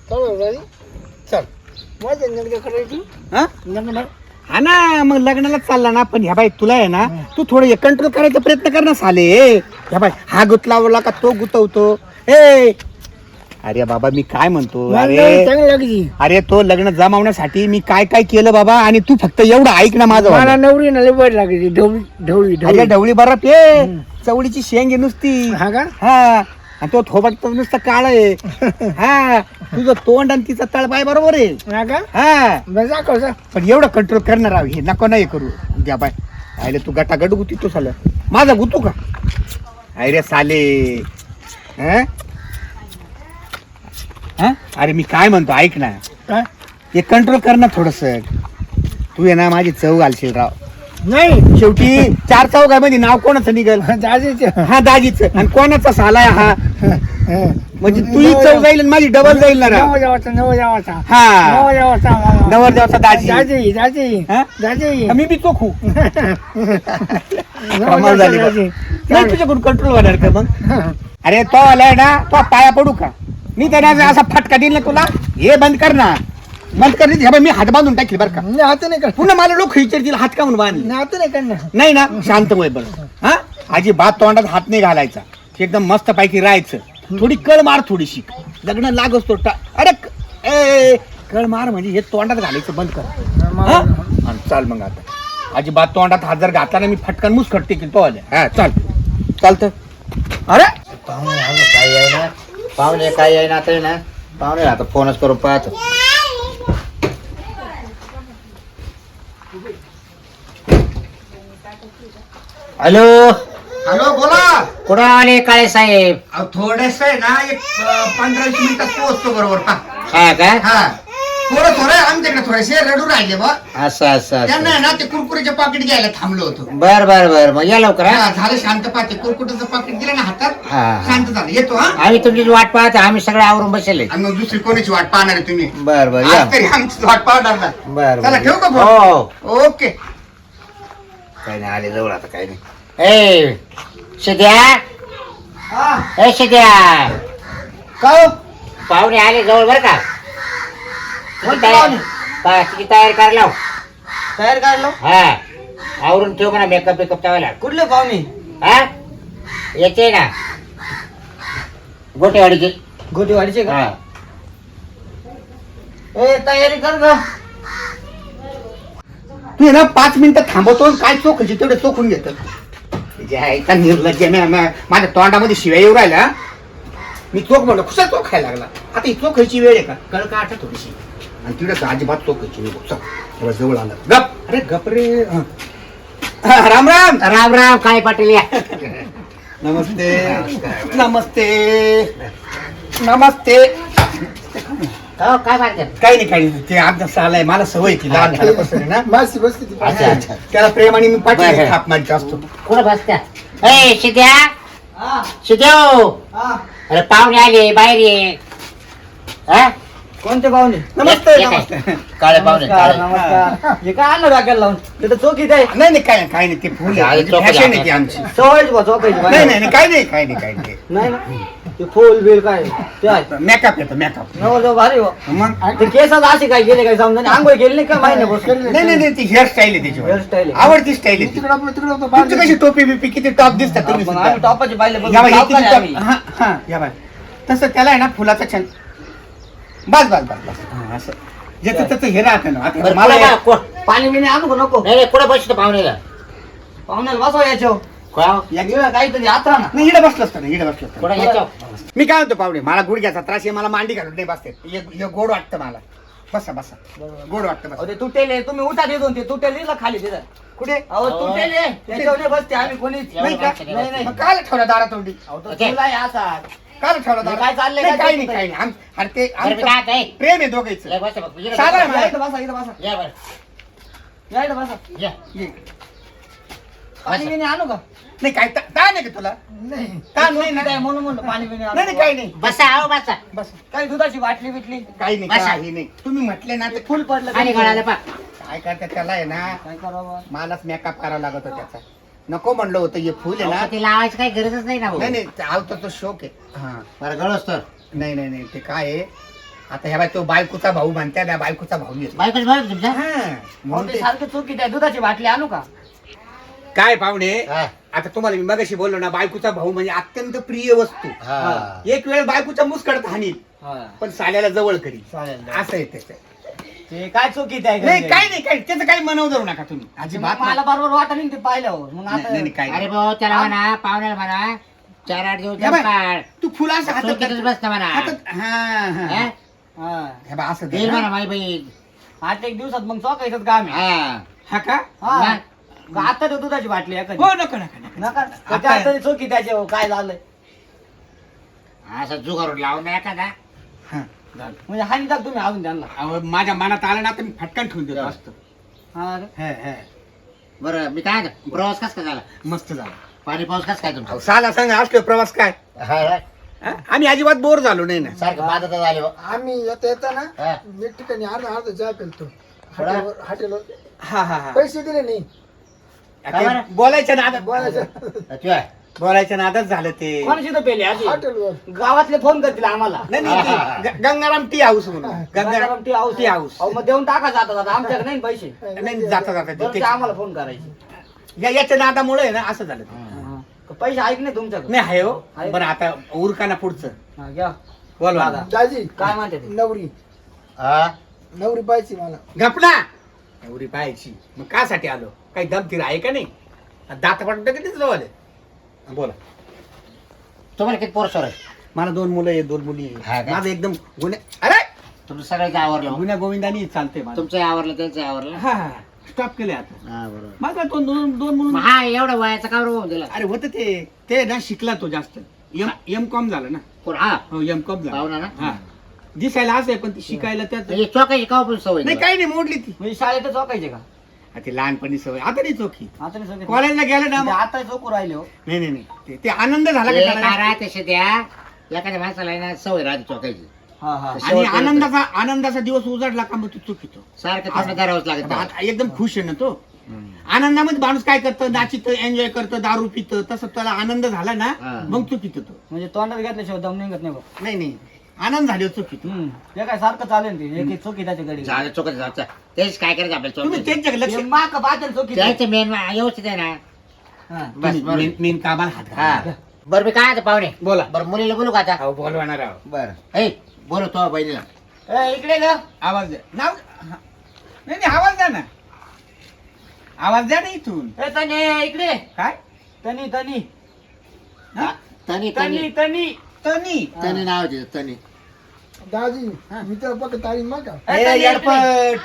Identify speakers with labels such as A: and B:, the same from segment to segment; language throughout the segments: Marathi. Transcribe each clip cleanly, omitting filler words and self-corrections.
A: चल
B: माझं लग्न करायची
A: हा
B: लग्न
A: हा ना मग लग्नाला चालला ना पण ह्या बाई तुला आहे ना तू थोडं कंट्रोल करायचा प्रयत्न कर ना साले ह्या बाई हा गुतलावला का तो गुतवतो ए अरे बाबा मी काय म्हणतो अरे
B: चांगली लागली
A: अरे तो लग्न जमावण्यासाठी मी काय काय केलं बाबा आणि तू फक्त एवढं ऐक ना माझं
B: मला
A: वालं.
B: नवरी ना लय लागली ढवळी ढवळी
A: अरे
B: ढवळी
A: ढवळी बरं पे चवळीची शेंग आहे नुसती
B: हा का
A: हा आणि तो थोबट तर नुसतं काळ आहे हा तुझं तोंड आणि तिचा तळपाय बरोबर आहे
B: हा का
A: हा
B: बरं दाखव जा
A: पण एवढं कंट्रोल करणार आहो हे नको नाही करू द्या बाय आयले तू गटागट गुती तो साला माझा गुतू का अरे साले हं? हं? अरे मी काय म्हणतो ऐक ना
B: काय
A: हे कंट्रोल कर ना थोडस तू आहे ना माझी चव घालशील राव
B: नाही
A: शेवटी 4 चौघामध्ये नाव कोणाचं निघल
B: दाजीचं
A: हा दाजीचं आणि कोणाचा सालाय हा म्हणजे तुझी चव जाईल आणि माझी डबल जाईल ना राव
B: नवजावाचा
A: हा नवरदेवाचा दाजी
B: दाजी दाजी
A: हा?
B: दाजी
A: मी बी चोखू कमाल झाली बा. नाही तुझ्याकडून कंट्रोल होणार का मग अरे तो आलाय ना तो पाया पडू का मी त्यांना असा फटका देईल ना तुला हे बंद कर ना बंद कर मी हात बांधून टाकील बरं का
B: नाही हात नाही कर
A: पुन्हा मला लोक विचारतील हात का म्हणून बांधले
B: हात नाही करणार
A: नाही ना शांत वय बरं हा अजिबात तोंडात हात नाही घालायचा एकदम मस्त पैकी राहायचं थोडी कळ मार थोडीशी लग्न लागच तो अरे ए कळ मार म्हणजे हे तोंडात घालायचं बंद कर हा? आणि चाल मग आता अजिबात तोंडात हात जर घातला ना मी फटकन मुसखटते की तो आले हा चाल चालतं अरे
C: पाहुणे काय आहे ना आता ना पाहुणे आता फोनच करून पाहतो हॅलो
A: हॅलो बोला
C: कुठं आले काळे साहेब
A: थोडस आहे ना एक 15-20 मिनिटात पोहोचतो बरोबर
C: हा का
A: हा थोडं आमच्याकडे थोडेसे रडू राहिले बा
C: असं असं
A: त्यांना आहे
C: असं
A: ना ते कुरकुरीचे पाकिट घ्यायला थांबलो होतो
C: बर बर बर मग या लवकर हा?
A: हा, झालं शांत पाहते कुरकुरीचं पाकिट दिलं ना हातात
C: हा, हा.
A: शांत झालं येतो हा
C: आम्ही तुमची वाट पाहत आम्ही सगळे आवरून बसले
A: आणि मग दुसरी कोणाची वाट पाहणार आहे तुम्ही
C: बर बर या
A: आज तरी आमची वाट पाहणार ना
C: बर
A: चला
C: बर
A: ठेवू का
C: हो
A: फोन ओके
C: काही नाही आले जवळ आता काही नाही ए शिद्या ए शिद्या
B: काय
C: पाहुणे आले जवळ बर का
B: कोणते पाहुणे?
C: तुझी तयारी कर लाव
B: तयार काढलो
C: हा आवरून ठेव का ना मेकअप बिकअप ठेवायला
B: कुठले पाहुणे
C: हा याचे ना गोटेवाडीचे
B: गोटीवाडीचे का
C: हा
B: ए तयारी कर ग
A: तू आहे ना 5 मिनिटं थांबवतो आणि काय चोखायची तेवढे चोखून घेत निर्लज्ज माझ्या तोंडामध्ये शिव्या येऊ राहिल्या मी चोख म्हणलं कुठं चोख खायला लागला आता ही चोखायची वेळ आहे का कळ का आठवत थोडीशी आणि तिकडे अजिबात चोखायची वेळ चल थोडं जवळ आलं गप अरे गप रे राम राम
C: राम राम काय पाटील या
A: नमस्ते नमस्ते नमस्ते
C: हो काय पाटील
A: काही नाही ते आमचा साला आहे मला सवय ती लहान झाल्यापासून आहे ना
B: बस बस ती
C: अच्छा अच्छा
A: त्याला प्रेमाने मी पाठी
C: बरं.
A: थाप मारत असतो
C: कुठं बसत्या ए शिद्या
B: हा
C: शिद्या
B: हा
C: अरे पाहुणे आले बाहेर ये हा
B: कोणते पाहुणे
A: नमस्ते
C: ये काय?
A: नमस्ते
C: काळे पाहुणे
B: नमस्कार
C: काळे.
B: नमस्कार हे काय आणलं डोक्याला लावून तिथं चोकीत आहे
A: नाही काय नाही ते फुल
C: आधी चोख
A: फॅशन आहे
C: लावा.
A: ती आमची
B: चोळायची बा चोकायची
A: नाही नाही काय नाही
B: नाही ना ते फुल बिल काय ते आहे
A: मेकअप येतो मेकअप
B: नवरदेव भारी हो
A: मग
B: ते केसात असे काय गेले काय समजा नाही आंघोळ केली नाही का माहिती
A: नाही ती हेअरस्टाईल आहे त्याची
B: Hairstyle आहे.
A: आवडती स्टाईल आहे ती. तुमची कशी टोपी बिपी किती टॉप दिसतात तुम्ही सुद्धा.
B: टॉपाची पाहिले
A: या बाई, हे किती top- हा, हा, या बाई. तसं त्याला आहे ना फुलाचा छान बस हा, असं ज्याचं त्याचं हे राहतं ना आता
C: बरं,
A: मला
C: कुठं बा- कु-
B: पाणी बिणी आणू का नको
C: नाही नाही, कुठं बसतो पाहुणेला
B: पाहुण्याला बसवा याच्यावर
C: कुठं
B: या गेला काहीतरी यात्रा ना
A: नाही इकडे बसलं असतं ना इकडे बसलं असतं.
C: कुठं याच्यावर
A: मी काय म्हणतो पाहुणे मला गुडघ्याचा त्रास आहे मला मांडी घालून नाही बसते हे गोड वाटतं मला बसा गोड वाटतं
B: अहो
A: बस
B: ते तुटेले तुम्ही उठा देतो ते तुटेले ना खाली तिथं
A: कुठे
B: अहो तुटेले त्याच्यावर नाही बसते आम्ही कोणीच
C: नाही का?
B: नाही नाही
A: मग काल ठेवला दारात तोंडी
B: अहो तो
C: ओके.
B: तुला आहे असा
A: काल ठेवला
B: नाही,
A: दारात
B: काय चाललंय,
A: नाही,
B: काय
A: काही नाही
B: चाललंय?
A: काही नाही अरे ते
C: बरं, मी
A: आमचं
C: काय आता, ए,
A: प्रेम आहे दोघांचं
C: या बसा बघ, इकडे
A: साधा
C: बसा.
A: आहे.
B: या इथं बसा इथं बसा
C: या बरं.
B: या इथं बसा
C: या.
A: ये.
B: पाणी बिणी आणू का
A: नाही काय ताण आहे का तुला
B: नाही
A: ताण नाही ना?
B: काय म्हणून म्हणलं पाणी बिणी आणू
A: नाही काही नाही
C: बसा आहो बसा
A: बस
B: काही दुधाची बाटली बिटली
A: काही नाही
C: बसा.
A: काही नाही तुम्ही म्हटले ना ते
B: फुल पडलं
C: खाली गळाला पा
A: काय करतात त्याला आहे ना
B: काय करावं
A: मलाच मेकअप करावा लागत होता त्याचा नको म्हणलं होतं हे फुल आहे ना
C: ते लावायची काही गरजच नाही ना भाऊ.
A: नाही आवतो तो शोक आहे हा
C: बरं गळस तर
A: नाही ते काय आहे आता ह्या बाय तो बायकोचा भाऊ म्हणत्या ना, बायकोचा भाऊ येतो.
D: बायकोच बरं तुमच्या
A: हा,
B: अहो,
A: म्हणून
B: ते
A: ते-
B: सारखं चुकी त्या दुधाची बाटली आणू का
A: काय पाहुणे,
D: हा.
A: आता तुम्हाला मी मगाशी बोललो ना, बायकोचा भाऊ म्हणजे अत्यंत प्रिय वस्तू.
D: हा.
A: एक वेळ बायकोच्या मुस्कडत हानील पण साल्याला जवळ करील,
B: चालेल
A: असं आहे त्याचं.
B: ते काय चुकी त्या
A: नाही काय नाही, काय त्याचं काही मनव धरू नका तुम्ही अजिबात.
B: मला बरोबर वाटत नाही ते पाहिल्यावर मग
A: नाही, नाही,
B: आता
A: काय
D: अरे
A: नाही.
D: भाऊ त्याला म्हणा पाहुण्याला म्हणा 4-8 दिवस
A: या बाय,
D: काढ
A: तू फुला असं हातात
D: चौकीतच बसता म्हणा
A: हातात- हा, हा.
D: हा?
B: हा.
A: हे बा असं
D: देईल
A: दे,
D: म्हणा
A: हा.
D: माझी बहीण
B: 8-1 दिवसात मग चौकायचं काम आहे
D: हा.
A: हा का?
B: हा. मग आता ते दुधाची बाटली एखादी.
A: हो नको नका नका.
B: नका
A: आता-
B: त्याच्या हाताने चुकी त्याच्या काय झालंय
D: असं जुगारून लावून नाही एखादा
A: हा, झालं.
B: म्हणजे हानी टाक तुम्ही अजून त्यांना
A: अहो, माझ्या मनात आलं ना तर मी फटकन ठेवून देतो असतं.
B: हा रे.
A: हे, हे.
D: बरं मी काय म्हणतो, प्रवास कस काय झाला
A: मस्त झालं.
D: पाणी पाऊस कस काय तुमचा
A: अहो, साला सांगा असलो प्रवास काय हा? आम्ही अजिबात बोर झालो नाही ना.
D: सारखं बाधत झाले हो.
E: आम्ही येता येता ना
D: हा.
E: एक ठिकाणी अर्धा चहा पेलतो
D: थोडा?
E: हॉटेलवर
A: हा हा हा.
E: पैसे दिले नाही
D: काय बरं?
A: ते बोलायच्या नादात
E: बोलायचं
D: तुझ्या?
A: बोलायच्या नादात झालं ते.
B: कोणाची तर पेली आधी
E: हॉटेलवर
B: गावातले फोन करतील आम्हाला
A: नाही नाही ते गंगाराम टी हाऊस म्हणून
B: Gangaram tea house
A: tea house
B: अहो मग देऊन टाका जाता आमच्याकडे नाही पैसे
A: नाही जाता जाता
B: बरं ते आम्हाला फोन करायचे
A: याच्या नादामुळे आहे ना असं झालं ते.
B: पैसे ऐक नाही तुमच्याकडे
A: नाही आहे हो.
B: आहे.
A: बरं आता उरकाना पुढचं
B: हा, घ्या
A: बोलवा
B: दादा.
E: दाजी
B: काय म्हणते ते
E: नवरी
D: हा?
E: नवरी पाहिजे मला
A: गपना एवढी पाहायची मग कासाठी आलो काही दमतीर आहे का नाही दात पडून कितीच जवळ आहे बोला.
D: तुम्हाला किती पोरसोर आहे
A: मला 2 मुलं आहे 2 मुली
D: हा
A: आहे.
D: का?
A: माझं एकदम गुन्हे अरे
D: तुमचं सगळ्याचं आवरलं हो.
A: गुन्ह्या गोविंदानी चालते माझं.
D: तुमचं आवरलं त्यांचं आवरलं
A: हा हा स्टॉप केले आता
D: हा बरोबर
A: माझा दोन मुलं
D: मग हा एवढा वयाचा का होऊन दिला
A: अरे होतं ते ना शिकला तो जास्त एम कॉम झालं ना.
D: कोण हा
A: हो एम कॉम
D: पाहुणा
A: झाला
D: ना?
A: हा दिसायला असं आहे पण ती शिकायला त्यात
D: म्हणजे चौकाची का पण सवय
A: नाही काही नाही मोडली ती.
B: म्हणजे शाळेत चौकायचे का
A: हा, ती लहानपणी सवय आता नाही चोखी
B: आता नाही चौकायचे.
A: कॉलेजला गेलं ना
B: ते
A: मग-
B: आता चौकू राहिले हो
A: नाही नाही नाही ते आनंद झाला का त्याला?
D: काय तसे द्या एखाद्या माणसाला आहे ना सवय राहते चौकायची
B: हा हा
A: आणि आनंदाचा दिवस उजाडला का मग तू चुकीतो
D: सारखं तोंड धरावंच लागत
A: आता एकदम खुश आहे ना तो. आनंदामध्ये माणूस काय करतं नाचित एन्जॉय करतं दारू पितं तसं त्याला आनंद झाला ना
D: हा.
A: मग चुकीतो तो.
B: म्हणजे तोंडात घेतल्याशिवाय दम निघत नाही बघ
A: नाही नाही आनंद झाले चुकीतो.
B: ते काय सारखं चालेल ते एक चोकी त्याच्या घडी
D: झालं चौकाचं जायचं तेच काय करायचं आपल्या
A: तुम्ही
D: चौकाचं
A: त्यांच्याकडे लक्ष
B: माक बाजल चोकी
D: त्याचं मेन व्यवस्थित आहे ना
B: हा.
D: बस बरं.
A: मेन कामाला हात
D: हा
A: घाला.
D: बरं मी काय आता पाहुणे
A: बोला
D: बरं मुलीला बोलू का आता
A: अहो बोलवणार आहो.
D: बरं ए बोलू तो बहिणीला
B: ए, इकडे ग
A: आवाज द्या नाव हा. नाही नाही आवाज द्या ना आवाज द्या ना इथून
B: ए तनी इकडे
A: काय
B: तनी तनी
A: हा?
D: तनी
B: तनी
D: तनी
B: तनी
A: तनी
D: तनी नाव आहे तिचं, तनी
E: दाजी मी त्याला बघ तारी मग का
B: ए,
A: ए,
B: तनी,
A: येडपट.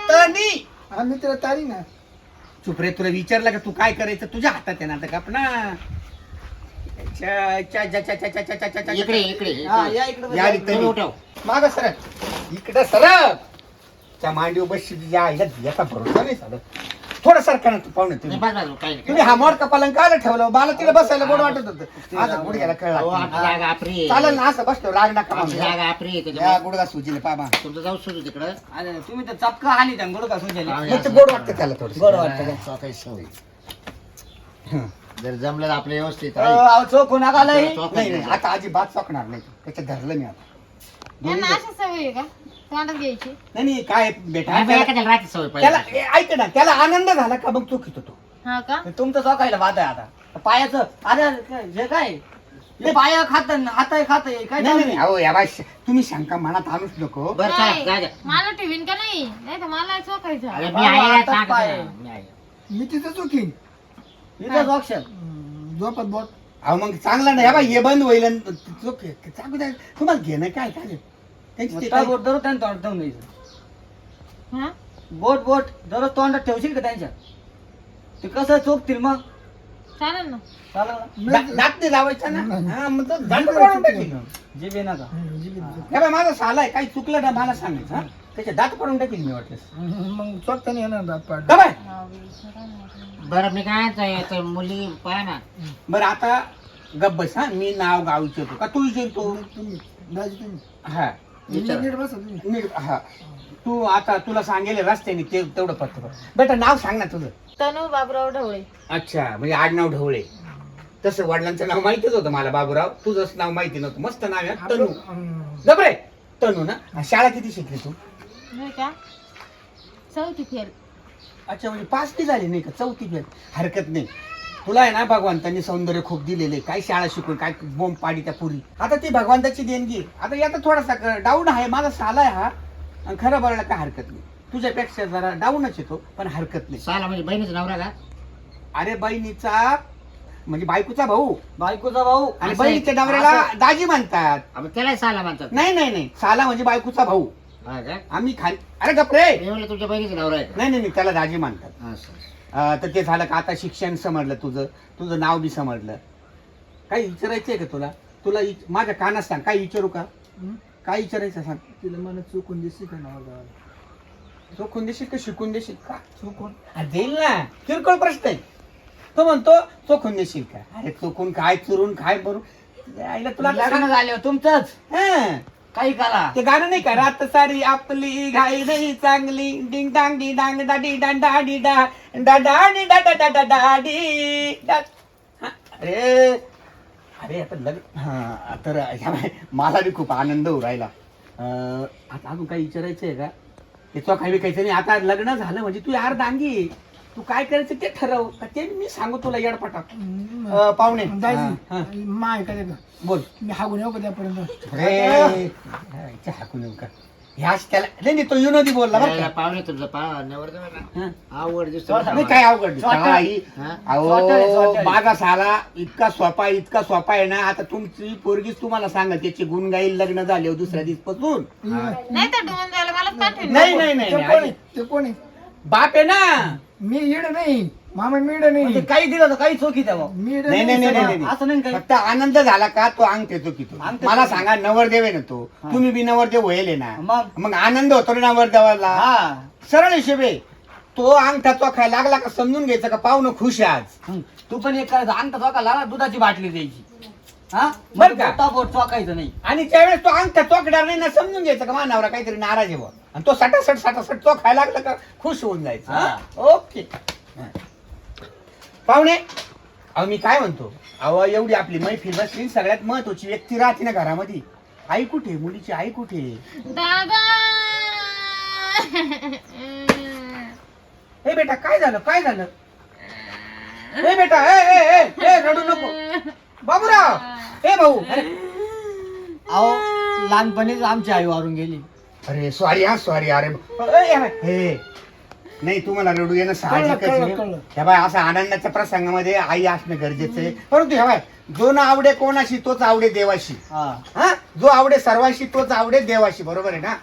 A: तनी
E: आम्ही त्याला तारी ना
A: चुप रे तुला विचारलं का तू काय करायचं तुझ्या हातात आहे ना आता गपना
D: इकडे इकडे
B: हा, या इकडे
A: या
B: बस.
A: इकडे.
D: तनी उठव
A: माग सरक इकडे सरक त्या मांडीव बसशी या याचा भरोसा नाही झालं थोडं सरका ना तू पाहुणे
D: नाही,
A: तुम्ही
D: बस बस काही नाही
A: तुम्ही हा मोडका पलंग कायला ठेवलं मला तिला बसायला गोड वाटत होतं आज गुडघ्याला
D: अहो, आमची
A: कळला
D: जागा आपली आहे.
A: चालेल ना असं बसतो राग नका
D: आमची
A: मानू.
D: जागा आपली आहे,
A: या
D: त्याच्यामुळे
A: गुडघा सुजील पाबा
D: तुमचं जाऊ सुरू तिकडं
B: अरे तुम्ही तर चपका आली त्या गुडका सुजेली
D: आम्ही
A: मग ते गोड वाटतं त्याला थोडं
B: गोड वाटतं का?
D: चौकाची सवय जर जमलं तर आपलं व्यवस्थित
B: अ,
D: आहे.
B: अहो, चोखू नका लई.
D: चौकात
A: नाही
D: नाही
A: नाही आता अजिबात चॉकणार नाही त्याच्यात धरलं मी आता दोन्ही
F: यांना अशी सवय आहे का तोंडात घ्यायची
A: नाही नाही काय बेटा
D: आम्ही
A: त्याला
D: एखाद्याला राहते सवय
A: त्याला
D: पाहिजे
A: ए, ऐक ना त्याला आनंद झाला का मग चुकीत होतो
F: हा का
B: तुमचं चौकायला बात आहे आता पायाचं अरे हे काय हे पाया खात हात खात काय
A: नाही
B: चालू
A: नाही
B: आहे?
A: अहो या बाय तुम्ही शंका मनात आणूच नको
D: बरं
F: नाही,
D: चला, जा जा.
F: मला ठेवीन का नाही नाही तर मला चोकायचं
D: अरे मी आहे ना,
B: हातात
D: सांगतो
B: पाय.
D: ना, मी आहे.
E: मी तिथं चुकीन
B: इथंच ऑप्शन
E: झोपत बोट
A: अहो मग चांगला नाही बाई हे बंद होईल आणि चुक चांगलं आहे. तुम्हाला घेणं काय काय त्यांची ते काय-
B: बोट दररोज त्यांनी तोंडात ठेवून द्यायचं
F: हा
B: बोट बोट दररोज तोंडात ठेवशील का त्यांच्या ते कसं चोखतील मग
F: चालेल ना
B: चालेल ना
A: दात नाही लावायचा ना हा, मग तो दंड पडून टाकील.
B: जिबे नका
A: हे बाई माझा साला आहे काही चुकलं ना मला सांगायचं हा? त्याचे दात पडून टाकील मी वाटलं
E: मग चोखताना येणार दात पाड
A: का बाय
F: हा, विचारा ना.
D: बरं मी काय म्हणतोय, याचं मुली पहा ना
A: बरं आता गब्बस हा मी नाव गाव विचारतो का तू विचारतो
E: तुम्ही दाजी तुम्ही
A: हा
D: विचार.
E: नीट बसा तुम्ही
A: नीट हा तू आता तुला सांगेल रस्त्याने ते तेवढं पत्र बेटा नाव सांग ना तुझं
F: तनू बाबराव ढवळे
A: अच्छा म्हणजे आडनाव ढवळे तसं वडिलांचं नाव माहितीच होतं मला बाबूराव तुझंच नाव माहिती नव्हतं मस्त नाव आहे हा, तनू जबरे तनू ना शाळा किती शिकली तू
F: नाही का चौथी फेल.
A: अच्छा म्हणजे 5वी झाली नाही का 4थी फेल हरकत नाही तुला आहे ना भगवंतांनी सौंदर्य खूप दिलेले काय शाळा शिकून काय बोंब पाडी त्या पुरी आता ती भगवंताची देणगी आता याचा थोडासा डाऊन आहे माझा साला आहे हा आणि खरं बोलायला काय हरकत नाही तुझ्यापेक्षा जरा डाऊनच येतो पण हरकत नाही
D: साला म्हणजे बहिणीचा नवरा का?
A: अरे बहिणीचा म्हणजे बायकोचा भाऊ
B: बायकोचा भाऊ
A: आणि
D: असं
A: बहिणीच्या
D: आहे.
A: नवऱ्याला
D: असं.
A: दाजी म्हणतात
D: आपण त्याला साला म्हणतात.
A: नाही नाही नाही साला म्हणजे बायकोचा भाऊ
D: हा का?
A: आम्ही खाली अरे गपरे
D: मी म्हणलं तुमच्या बहिणीचा नवरा आहे का?
A: नाही नाही नाही, त्याला दाजी म्हणतात
D: असं.
A: तर ते झालं का आता शिक्षण समजलं तुझं नाव बी समजलं काय विचारायचंय का तुला तुला माझ्या कानात सांग काय विचारू का
E: हं?
A: काय विचारायचं सांग
E: तिला मला चुकून दिसली का नाव
A: चोखून देशील का शिकून देशील का
E: चुकून
A: अरे देईल ना किरकोळ प्रश्न आहे तो म्हणतो चोखून देशील का अरे चोखून काय चुरून काय बरू आईला तुला आता
B: लग्न
A: सांग-
B: झाले तुमचंच
A: हं.
B: काही करा.
A: ते गाणं नाही का रात सारी आपली घाई नाही चांगली डिंग डांग डी डांग डाडी डांडा डी डा डा डी डा डा डा डा डा डी डा. हा, अरे अरे आता लग्न हा तर मला बी खूप आनंद होऊ राहिला आता अजून काही विचारायचं आहे का ते तो काही काहीच नाही आता लग्न झालं म्हणजे तू यार दांगी तू काय करायचं ते ठरव का ते मी सांगू तुला येडपटा पाहुणे हा, हा.
E: दाजी माय काय का
A: बोल
E: मी हागून येऊ का त्यापर्यंत
A: अरे हाकून येऊ का ह्याच त्याला नाही नाही, तो युनोदी बोलला बरं
D: त्याला
A: का?
D: पाहुणे तुमचा नवरा ना
A: हं.
D: आवड दिसतो.
A: नाही काय अवघड
B: Shorter.
A: काही
D: हा?
B: Shorter आहे,
A: अहो
B: shorter.
A: माझा साला इतका सोपा आहे ना आता तुमची पोरगीच तुम्हाला सांगा त्याची गुण गाईल लग्न झाले दुसऱ्या दिवसापासून
F: नाही तर डोंगर जायला मलाच पाठवलं.
A: नाही नाही नाही
E: ते
A: नाही,
E: कोणी
A: आई.
E: ते कोणी
A: बाप आहे ना
E: मी इड नाही मामा मीड
B: ते
E: नाही
B: काही दिलं तर काही चोकी द्यावं.
E: मीड
A: नाही नाही नाही नाही, नाही.
B: असं नाही काही.
A: फक्त आनंद झाला का तो अंग येतो की तो
B: अंग
A: मला
B: देतो.
A: सांगा नवरदेव आहे ना तो
B: हा.
A: तुम्ही बी नवरदेव होईल ना
B: मग
A: मग आनंद होतो ना नवरदेवाला
B: हा
A: सरळ हिशोब आहे तो अंगठा तो खायला लागला का समजून घ्यायचं का पाहुणं खुश आहे आज
B: हं. तू पण एक करायचं अंगठा चोकाला दुधाची बाटली द्यायची हा
A: बरं का?
B: बोटाबोट चोकायचं नाही.
A: आणि त्यावेळेस तो अंगठा चोकणार नाही ना समजून घ्यायचं का मानावरा काहीतरी नाराज आहे बुवा. आणि तो सटासट तो खायला लागला का खुश होऊन जायचं हा? ओके हा. पाहुणे अहो मी काय म्हणतो अहो एवढी आपली मैफिल बसली सगळ्यात महत्वाची व्यक्ती राहते ना घरामध्ये आई कुठे मुलीची आई कुठे
F: दादा
A: हे बेटा काय झालं हे बेटा ए रडू नको बाबूराव ए भाऊ
B: अहो लहानपणीच आमची आई वारून गेली.
A: अरे सॉरी अरे हे नाही तुम्हाला रडू येणं साहजिकच
E: कळलं,
A: आहे.
E: कळलं.
A: ह्या बाय असा आनंदाच्या प्रसंगामध्ये आई असणं गरजेचं आहे परंतु ह्या बाय जो ना आवडे कोणाशी तोच आवडे देवाशी
B: हा
A: हा जो आवडे सर्वांशी तोच आवडे देवाशी बरोबर आहे ना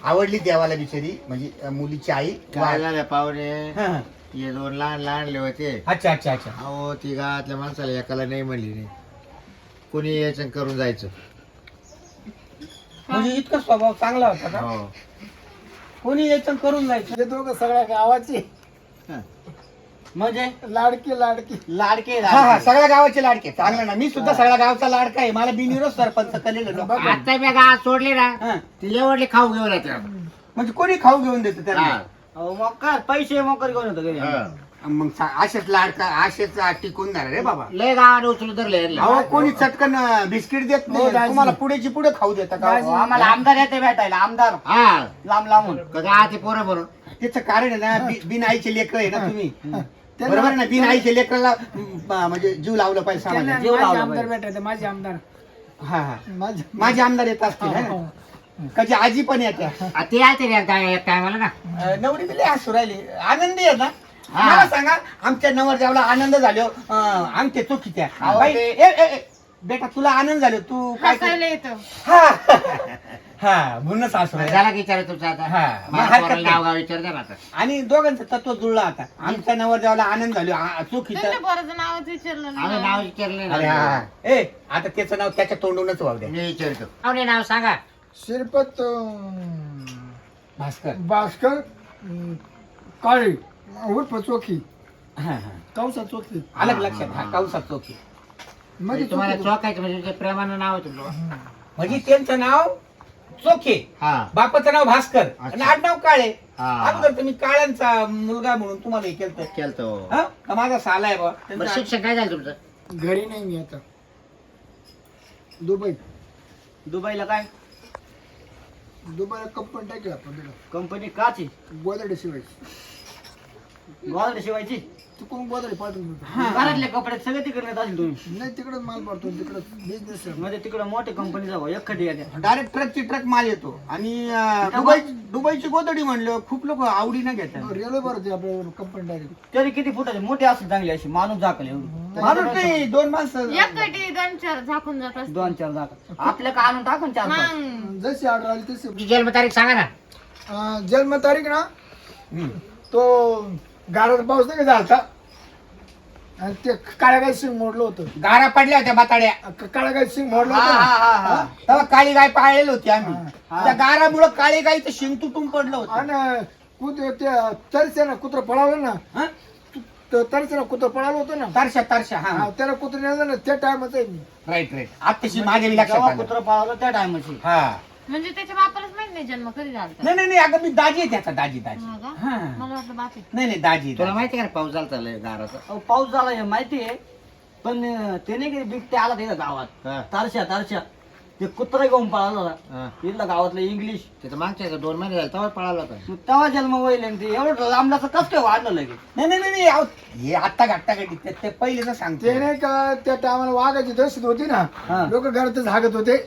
A: आवडली देवाला बिचारी म्हणजे मुलीची आई
D: काय झालं पाहुणे
A: हा, हा.
D: हे 2 लहान होते.
A: अच्छा
D: अहो ती गावातल्या माणसाला एकाला नाही म्हणली नाही कोणी याचं करून जायचं.
A: म्हणजे इतका स्वभाव चांगला होता का
D: हो.
A: कोणी याचं करून जायचं
E: ते दोघं सगळ्या गावाचे
B: म्हणजे
E: लाडके
B: लाडके
A: हा हा
B: लाडके.
A: सगळ्या गावाचे लाडके चांगलं ना मी सुद्धा सगळ्या गावचा लाडका आहे मला बिनविरोध सरपंच केलेलं
D: आता मी गावात सोडले ना
A: हा.
D: ती एवढली खाऊ घेऊन येते.
A: म्हणजे कोणी खाऊ घेऊन देतं त्यांना
D: हा.
B: अहो मग काय पैसे मोकर घेऊन येतो घरी.
D: हा.
A: मग असेच लाडका असेच टिकून जाणार रे बाबा
D: लय गावाने उचलून धरले यांना.
A: अहो कोणी चटकन बिस्किट देत
E: हो,
A: नाही
E: दाजी.
A: तुम्हाला पुढेची पुढे खाऊ देता का
B: अहो, आम्हाला आमदार येते भेटायला आमदार
D: हा
B: लांब लांबून.
D: का गावाची पोरं बरोबर
A: त्याचं कारण आहे ना बिन आईचे लेकर आहे ना तुम्ही
E: त्यांना-
A: बरोबर आहे ना बिन आईचे लेकराला म्हणजे जीव लावलं पाहिजे
E: त्यांना
A: सामान्य
B: जीव
E: माझे
B: लावला
E: आमदार
B: पाहिजे.
E: भेटायचे माझे आमदार
A: हा हा
E: माझे
A: आमदार येत असतील है ना? कधी आजी पण येत्या
D: आ, ते आलते रे एक टायमाला ना.
A: नवरी बिले हसू राहिली आनंदी आहे ना
D: हा.
A: मला सांगा आमच्या नवरदेवाला आनंद झालो आमचे चुकीच्या
B: अहो,
A: बाई,
B: ते-
A: ए, ए, ए, बेटा तुला आनंद झालो तू काय कर-
F: हसायला येतं.
A: हा म्हणूनच हसू राहिली.
D: झाला की विचार तुमचा आता
A: हा, मग
D: माझ्या
A: हरकत
D: पोराला
A: नाही.
D: नाव गाव विचार द्या ना आता.
A: आणि दोघांचं तत्व जुळलं आता आमच्या नवरदेवाला आनंद झालो चुकीचं
F: तुमच्या पोराचं नावच विचारलं
D: आम्ही
F: ना.
D: नाव विचारले
A: अरे
D: ना.
A: हा ए आता त्याचं नाव त्याच्या तोंडूनच वाहू द्या
D: मी विचारतो पाहुणे नाव सांगा.
E: शिरपत
A: भास्कर
E: भास्कर काळे उर्फ चोखी
A: हा हा
E: कौसा चोखी
A: अलग लक्षात हा कौसा चोकी
E: मध्ये
D: तुम्हाला
E: चोखी.
D: चौकायचं म्हणजे ते प्रेमानं नाव आहे तुमचं.
A: म्हणजे त्यांचं नाव चोखे
D: हा
A: बापाचं नाव भास्कर आणि
D: अच्छा.
A: आडनाव काळे
D: हा.
A: अगोदर तुम्ही काळ्यांचा मुलगा म्हणून तुम्हाला हे केलं
D: केलतो.
A: का माझा साला आहे बा
D: बरं शिक्षण काय झालं तुमचं.
E: घरी नाही मी आता दुबई
B: दुबईला काय
E: दुबारा कंपनी टाकली आपण तिला.
B: कंपनी काची
E: गोदडे शिवायची.
B: गोदडे शिवायची
E: चुकून गोदडे पाठवून देतो.
B: घरातले कपडे सगळे तिकडे नेत असेल तुम्ही
E: नाही तिकडे माल पडतो तिकडे बिझनेस आहे.
B: म्हणजे तिकडे मोठे कंपनी जावं एकखटी येते
A: डायरेक्ट ट्रकची ट्रक माल येतो आणि दुबईची गोदडी म्हणलं खूप लोक आवडीनं घेतात.
E: रेल्वे भरते आपल्या कंपनी डायरेक्ट.
B: तरी किती फुटाचे मोठी असेल चांगली अशी माणूस झाकल एवढी
A: माणूस नाही 2 माणसं.
F: एक कटी 2-4 झाकून जात असते.
B: 2-4 झाकल आपल्या का आणून टाकून 4-5
F: मग
E: जशी ऑर्डर आली तशी.
D: तुझी जन्मतारीख सांगा ना.
E: जन्मतारीख ना
A: हम्म.
E: तो गाडाचा पाऊस नाही का झालता आणि ते काळ्या गाय सिंग मोडलं होतं.
A: गारा पडल्या होत्या बाताड्या.
E: काळ्या गाय सिंग मोडलं
B: हा,
E: होतं
B: हा,
E: ना.
B: हा, हा.
A: तेव्हा काळी गाय पाळलेली होती आम्ही.
B: हा.
A: त्या गारामुळं काळी गायचं शिंग तुटून पडलं होतं.
E: आणि तरीच ना कुत्र पळावलं ना.
A: हा?
E: तरीच ना कुत्र पळालं होतं ना.
A: तरशा हा
E: हा, त्याला कुत्र नेलं ना त्या टायमाच आहे मी.
A: राईट आत्ताशी माझ्या बी लक्षात
B: जेव्हा
A: आलं.
B: कुत्र पाळलं त्या टायमाची
A: हा
F: म्हणजे त्याच्या बापालाच माहित नाही जन्म कधी झाला.
A: नाही अगं मी दाजी आहे त्याचा दाजी
F: हा का?
A: हा.
F: मला वाटलं बाप आहे.
A: नाही दाजी
D: तुला माहिती का पाऊस झाला गाराचा?
B: अहो, पाऊस झाला हे माहिती आहे पण ते नाही की बिबटे आला तिथं गावात
D: हा.
B: तारशा ते कुत्रा घेऊन पळाला होता
D: हा.
B: इथलं गावातलं इंग्लिश
D: तिथं मागच्या 2 महिने झाले तेव्हा पळाला होता.
B: मग तेव्हा जन्म होईल आणि ते एवढं लांबलाचं कस काय वाढलं लगेच
A: नाही अहो, हे आत्ता घाट्टाघाटी ते पहिलेच
E: ते
A: सांगते.
E: नाही का त्या टायमाला वाघाची दहशत होती ना.
B: हा.
E: लोक घरातच हागत होते.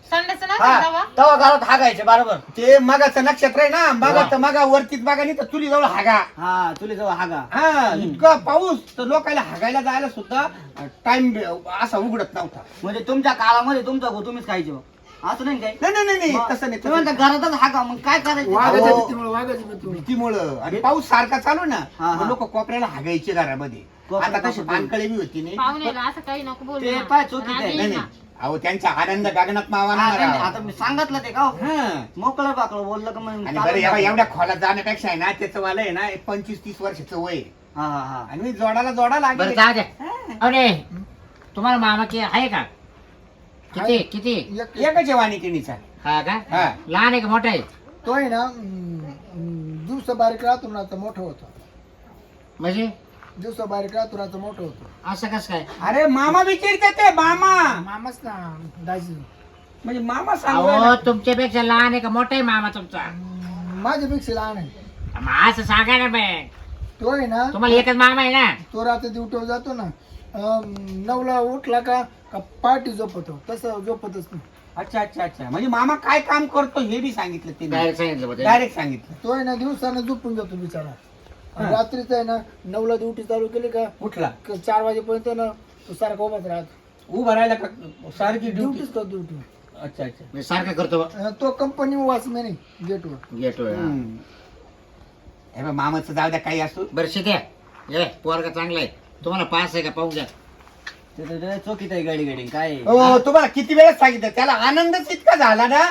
F: संडेचं
B: हा
F: नव्हतं तेव्हा.
B: तेव्हा घरात हागायचे बरोबर
A: ते मगाचं नक्षत्र आहे ना मगाचं मगा वरतीच बघा नाही तर चुली जवळ हागा.
B: हा तुला जवळ हागा
A: हा इतका पाऊस तर लोकांना हागायला जायला सुद्धा टाइम असा उघडत नव्हता.
B: म्हणजे तुमच्या काळामध्ये तुमचा गो तुम्हीच खायचे मग. असं नाही काय
A: नाही
B: मग
A: तसं नाही
B: तुम्ही म्हणता घरातच हागा मग काय करायचं
E: वाघाच्या
A: अहो.
E: भीतीमुळे वाघाची भीतीमुळे.
A: भीतीमुळं आणि पाऊस सारखा चालू ना
B: हा, हा.
A: लोक कोपऱ्याला हागायचे घरामध्ये.
B: कोपऱ्यात
A: आता कशी
B: कोपऱ्यात.
A: पानकळी बी होती नाही.
F: पाहुण्याला असं काही नको बोलू
B: ते
F: ना.
B: काय चुकीचं आहे.
F: रागीण
A: नाही
F: ना.
A: नाही. अहो त्यांचा आनंद गगनात मावा
B: हा,
A: नाही
B: नाही,
A: राव.
B: आता मी सांगितलं ते का हो?
A: हा.
B: मोकळं बाकळं बोललं का मग
A: आणि
B: चालून
A: बरं
B: जातं.
A: एवढ्या खोलात जाण्यापेक्षा आहे ना त्याचं वाला आहे ना 25-30 वर्षाचं वय आहे.
B: हा हा हा
A: आणि मी जोडा
D: बरं
A: लागेल.
D: जाऊ द्या. अरे तुम्हाला मामाची आहे का? किती
E: एक-
A: एकच वाणी किणीचा.
D: हा का?
A: हा.
D: लहान आहे का मोठा आहे?
E: तो आहे ना दिवसा बारीक राहतो ना आता मोठं होतं.
D: म्हणजे
E: दिवसा बारीक राहतो ना आता मोठं होतं.
D: असं कसं काय?
A: अरे मामा विचारते ते मामा
E: मामाच ना दाजी.
A: म्हणजे मामा
D: अहो
A: सांगू
D: तुमच्यापेक्षा लहान आहे का मोठा आहे मामा तुमचा?
E: माझ्यापेक्षा लहान आहे.
D: मग असं सांगा ना बाई.
E: तो आहे ना
D: तुम्हाला एकच मामा आहे ना?
E: तो रात्री ड्युटीवर जातो ना. 9ला उठला का पार्टी झोपतो. तसं झोपतच नाही.
A: अच्छा म्हणजे मामा काय काम करतो हे बी सांगितलं ते
D: डायरेक्ट सांगितलं बा ते.
A: डायरेक्ट सांगितलं.
E: तो आहे ना दिवसानं झोपून जातो बिचारा.
A: हा.
E: रात्रीच आहे ना 9ला ड्युटी चालू केली का
A: उठला
E: 4 वाजेपर्यंत ना तो सारखा उभाच राहतो.
A: उभं राहिला का सारखी ड्युटी.
E: ड्युटीच करतो ड्युटी.
A: अच्छा
D: मी सारखं करतो
E: तो कंपनी वॉचमॅन आहे गेटवर.
D: गेटवर.
A: हम्म. हे बघ मामाचं जाऊ द्या काही असू.
D: बरं शिद्या ये पोरगा चांगला आहे. तुम्हाला पास आहे का पाहून घ्या.
B: ते चोकीत आहे गाडी काय आहे?
A: हो तुम्हाला किती वेळेस सांगितलं त्याला आनंदच इतका झाला ना.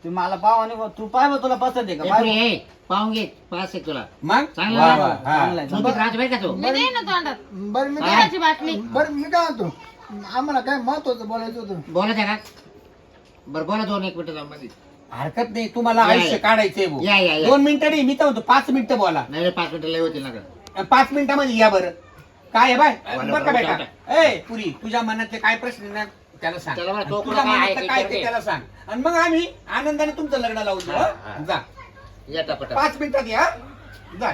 B: तू मला पाव आणि तू पाय बघ तुला पसंत आहे का
D: ए,
B: पाय
D: पुरी,
B: बघ.
D: ए, पाहून घे पास आहे तुला.
A: मग
D: चांगलं
A: वा,
D: आहे.
A: वा, हा.
B: चांगलं आहे.
D: झोपेत राहतो बरं का तू?
F: मी नाही ना तोंडात.
E: बरं मी
F: दुधाची बाटली.
E: बरं मी काय म्हणतो आम्हाला काय महत्वाचं बोलायचं होतं.
D: बोला त्या का? बरं बोला 2-1 मिनिटं जाऊन मध्ये.
A: हरकत नाही तुम्हाला
D: या,
A: आयुष्य
D: या.
A: काढायचंय
D: या.
A: 2 मिनिटं नाही मी तर म्हणतो 5 मिनिटं बोला.
D: नाही 5 मिनिटं लय होतील ना का?
A: 5 मिनिटामध्ये या बरं. काय आहे बाय
D: बरं,
A: बरं का
D: बरं,
A: बेटा ए पुरी तुझ्या मनातले काय प्रश्न आहे ना त्याला सांग.
D: त्याला म्हणा, तो
A: तुझ्या
D: कुठं काय
A: मनातलं
D: आहे
A: काय
D: ते
A: ते त्याला सांग आणि मग आम्ही आनंदाने तुमचं लग्न लावून देऊ,
D: हा,
A: हं?
D: हा.
A: जा
D: या टपटा.
A: 5 मिनिटात या जा.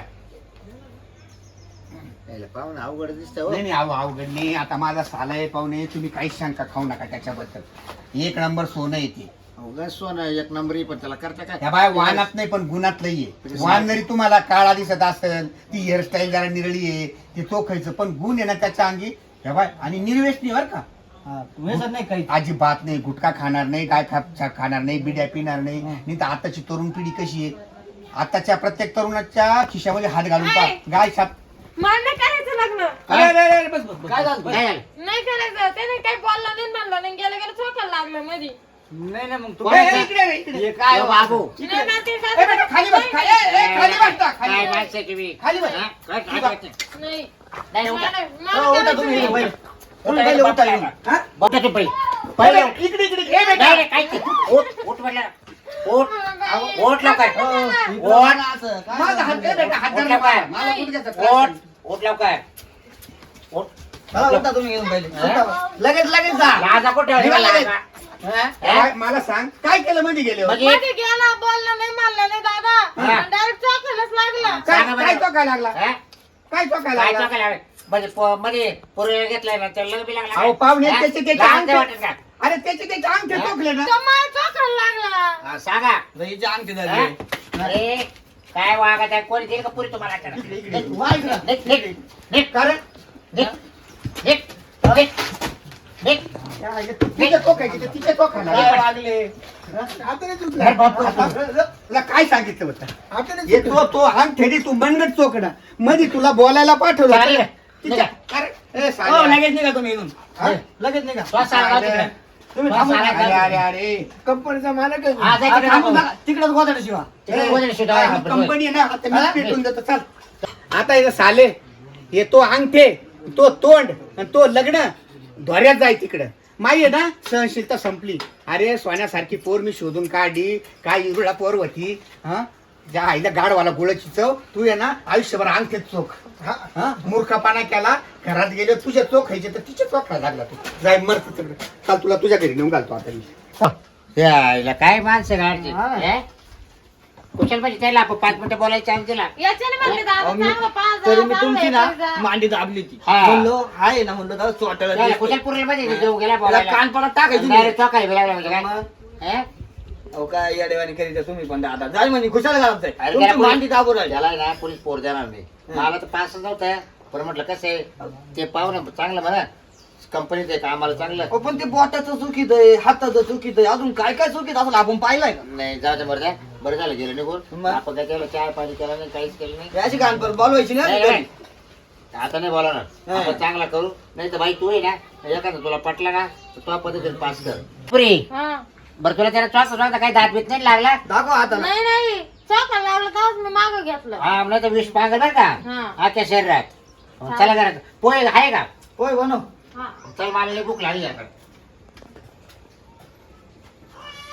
D: पाहून अवघड दिसतं हो.
A: नाही अवघड नाही. आता माझा साला आहे पाहुणे तुम्ही काहीच शंका खाऊ नका त्याच्याबद्दल. 1 नंबर सोनं येते.
D: अवघड सोनं 1 नंबरी पण त्याला करता काय?
A: त्या बाय वाहनात नाही पण गुणात लई आहे. वाहन जरी तुम्हाला काळा दिसत असेल ती हेअरस्टाईल जरा निरळी आहे ते चोखायचं पण गुण आहे ना त्याच्या अंगी ह्या बाय आणि निर्वेशनी बर का
B: हा, व्यसन नाही काही
A: अजिबात नाही. गुटखा खाणार नाही काय खाणार नाही बिड्या पिणार नाही तर आताची तरुण पिढी कशी आहे आताच्या प्रत्येक तरुणाच्या खिशामध्ये हात घालून पहा गाय छाप.
F: मला नाही करायचं लग्न.
A: अरे, बस, बस, बस.
B: काय झालं
D: काय झालं?
F: नाही करायचं. त्याने काही बोलला नाही म्हणलं नाही गेलं चोखायला लागलं मध्ये.
B: नाही मग तू
A: ए, ए, इकडे रे, इकडे.
B: हे काय
D: ओ बाबू.
F: नाही ना, ते
A: ए, बेटा, खाली बस खाली खाली बस ना,
D: काय
A: खाली
D: माणसं आहे तुम्ही?
A: खाली बस.
D: हा? काय काय?
F: नाही.
D: नाही उठा.
F: मला
B: उठा
F: करायचं
B: तुम्ही
F: नाही.
B: पहिले. तुम्ही पहिले उठा येऊन.
A: हा?
D: उठा तू पहिले.
A: ए,
D: पहिले
A: बेटा, इकडे इकडे ए, बेटा.
D: नाही, नाही, काय ते? उठ म्हटलं. उठ उठ लवकर.
B: कोण असं? काय
A: माझा हात
B: झालं?
A: दे, बेटा, हात
D: उठ
A: धर
D: लवकर.
A: मला. मला गुडघ्याचा त्रास आहे.
D: उठ लवकर. उठ.
B: हा, उठा तुम्ही येऊन पहिले. उठा. लगेच जा
D: लाजा कुठे ठेवली?
B: निघा लगेच. हा?
A: काय- मला सांग काय केलं मध्ये गेले
B: म्हणजे
F: मध्ये गेला बोलला नाही मानला नाही दादा
B: हा.
F: डायरेक्ट चौकालाच लागला
B: सांगा बरं.
A: काय तो काय लागला
B: हा?
A: काय तो काय
B: काय
A: लागला
B: चौकाला लागलं? म्हणजे मध्ये पोरं घेतलाय ना त्याला लग्न बी लागला
A: अहो पाहुणे
B: हा?
A: त्याचे त्याचे
B: लहान ते
A: अंगठे-
B: वाटत का?
A: अरे त्याचे त्याचे अंगठे
B: हा?
A: टोकले ना
F: तो मला चौकाला लागला
B: हा, सांगा
E: हिची अंगठी
B: हा?
E: झाली
B: अरे काय वागत आहे कोणी देईल का पुरी तुम्हाला आता?
A: वाय इकडं.
B: निघ, निघ, निघ,
A: कारण
B: निघ, निघ, निघ, निघ.
A: तिचे टोकायचे ते तिचे टोकायला
E: काय
A: लागले.
E: वागले आता नाही चुकलं
A: अरे बाप, तुला काय सांगितलं होतं
E: आता नाही
A: हे
E: चुकलं.
A: तो अंगठेडी तू मनगट चोकडा मध्ये तुला बोलायला पाठवलं
B: चालेल.
A: तिच्या- अरे, ए,
E: हो,
A: साल्या.
E: लगेच निघा तुम्ही इथून
A: हा?
E: लगेच निघा
B: तो सांगा तिकडे.
E: तुम्ही
B: तो
E: थांबून
B: सांगा
E: नका.
A: अरे अरे अरे
E: कंपनीचा मालक आहे.
B: हा, जाय
E: हा,
B: तिकडे
E: थांबून
B: थांबून.
E: नका. तिकडेच गोदाडा शिवा
B: तिकडे वजन शिटा आहे आपण.
A: कंपनी आहे ना आता मी
B: हा?
A: पेटून देतो चाल आता हे साले हे तो अंगठे तो तोंड आणि तो लग्न धोऱ्यात जाय तिकडं माही आहे ना सहनशीलता संपली अरे सोन्यासारखी पोर मी शोधून काढली काय इरुळा पोर होती हा ज्या आईला गाडवाला गुळाची चव तू आहे ना आयुष्यभर अंगठेत चोख हा मूर्खपणा केला घरात गेले तुझ्या चोख खायचे तर तिचे चोख खायला लागला तू जाय मर तिकडे काल तुला तुझ्या घरी नेऊन घालतो आता मी
B: यायला काय माणसं गाडची
E: हा.
B: कुशल पाहिजे त्याला आपण 5 मिनिटं बोलायचं चान्स दिला
F: याच्याने म्हणले दादा
E: अहो, मी-
F: चांगला पाच
E: तरी
F: जा,
E: मी
F: चांगला
E: तुमची
F: हे
E: ना
F: कर जा.
E: मांडी दाबली ती
B: हा.
E: म्हणलो आहे ना म्हणलो दादा चोटाला
B: त्याला
E: दिसतोय.
B: कुशल पूर्ण मध्ये जेव गेला
E: त्याला
B: बोलायला
E: कानपणात टाकायची
B: डायरेक्ट
E: नाही.
B: चौकाला बी लागला म्हणजे काय
E: मग,
B: हे?
E: अहो काय या देवाने करीत तुम्ही पण दादा जाय म्हणे खुशाला घालत
B: अरे
E: तुमची
B: त्याला
E: मांडी दाबून राहिली
B: त्याला ना पोलीस पोर देणार नाही मला तर पास नव्हतं पण म्हटलं कसं आहे ते पाहुणं चांगलं म्हणा कंपनीत आहे कामाला चांगलं
E: अहो, पण ते बोटाचं चुकीत आहे हाताचं चुकीत आहे अजून काय काय चुकीत असं आपण पाहिलंय का
B: नाही जाऊ दे बरं बरं झालं गेलं निघून
E: मग?
B: आपण काय केलं चहा पाणी केलं नाही काहीच केलं नाही
E: हे अशी कानपर बोलवायची
B: नाही,
E: ना
B: नाही. आता नाही बोलावणार
E: हा.
B: आपण चांगला करू नाही तर बाई तू आहे ना एखादा तुला पटला ना तर तो पद्धतीने पास कर पुरी
F: हा.
B: बरं तुला त्याला चॉक होता काही दात बीत नाही लागला
E: दाखव हाताला
F: नाही नाही चौकाला लागला तेव्हाच मी मागं घेतलं
B: हा नाही तर विष पांगल बरं का
F: हा.
B: आजच्या शरीरात चला घरात पोहे आहे का
E: होय बनव
F: हा.
B: चल मला लई भूक लागली आता